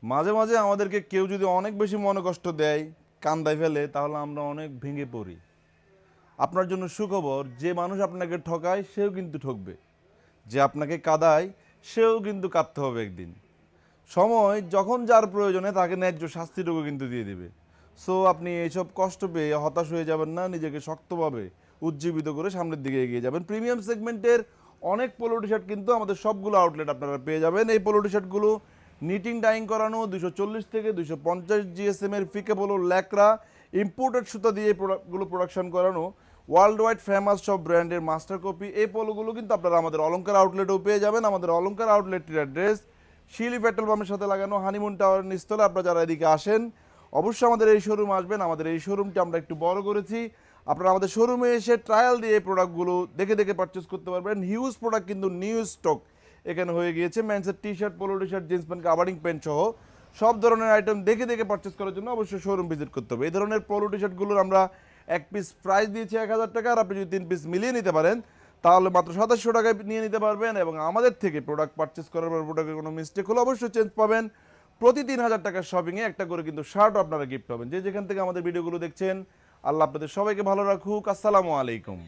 মাঝে মাঝে আমাদেরকে কেউ যদি অনেক বেশি মনে কষ্ট দেয়, কান্দায় ফেলে, তাহলে আমরা অনেক ভেঙে পড়ি। আপনার জন্য সুখবর, যে মানুষ আপনাকে ঠকায় সেও কিন্তু ঠকবে, যে আপনাকে কাঁদায় সেও কিন্তু কাঁদতে হবে একদিন। সময় যখন যার প্রয়োজনে তাকে ন্যায্য শাস্তিটুকু কিন্তু দিয়ে দিবে। সো আপনি এইসব কষ্ট পেয়ে হতাশ হয়ে যাবেন না, নিজেকে শক্তভাবে উজ্জীবিত করে সামনের দিকে এগিয়ে যাবেন। প্রিমিয়াম সেগমেন্টের অনেক পোলো টি শার্ট কিন্তু আমাদের সবগুলো আউটলেট আপনারা পেয়ে যাবেন। এই পোলো টি শার্টগুলো নিটিং ডাইং করানো, 240 থেকে 250 জিএসএম এর ফিকে পোলো ল্যাকড়া ইম্পোর্টেড সুতা দিয়ে প্রোডাক্টগুলো প্রোডাকশন করানো, ওয়ার্ল্ড ওয়াইড ফেমাস সব ব্র্যান্ডের মাস্টার কপি এই পোলোগুলো কিন্তু আপনারা আমাদের অলংকার আউটলেটেও পেয়ে যাবেন। আমাদের অলংকার আউটলেটের অ্যাড্রেস শিলি পেট্রোল পাম্পের সাথে লাগানো হানিমুন টাওয়ার নিচতলা। আপনারা যারা এদিকে আসেন অবশ্যই আমাদের এই শোরুম আসবেন। আমাদের এই শোরুমটি আমরা একটু বড় করেছি, আপনারা আমাদের শোরুমে এসে ট্রায়াল দিয়ে এই প্রোডাক্টগুলো দেখে দেখে পারচেস করতে পারবেন। হিউজ প্রোডাক্ট কিন্তু নিউ স্টক এখানে হয়ে গিয়েছে। মেন্সের T shirt, polo T shirt, jeans pant, covering pant সহ সব ধরনের আইটেম দেখে দেখে পারচেস করার জন্য অবশ্যই শোরুম ভিজিট করতে হবে। এই ধরনের পোলো টি শার্টগুলোর আমরা এক পিস প্রাইস দিয়েছি 1000 টাকা, আর আপনি যদি 3 পিস মিলিয়ে নিতে পারেন তাহলে মাত্র 2700 টাকায় নিয়ে নিতে পারবেন। এবং আমাদের থেকে প্রোডাক্ট পারচেস করার পর প্রোডাক্টের কোনো মিস্টেক হলে অবশ্যই চেঞ্জ পাবেন। প্রতি 3000 টাকার শপিংয়ে একটা করে কিন্তু শার্টও আপনারা গিফট পাবেন। যে যেখান থেকে আমাদের ভিডিওগুলো দেখছেন, আল্লাহ আপনাদের সবাইকে ভালো রাখুক। আসসালামু আলাইকুম।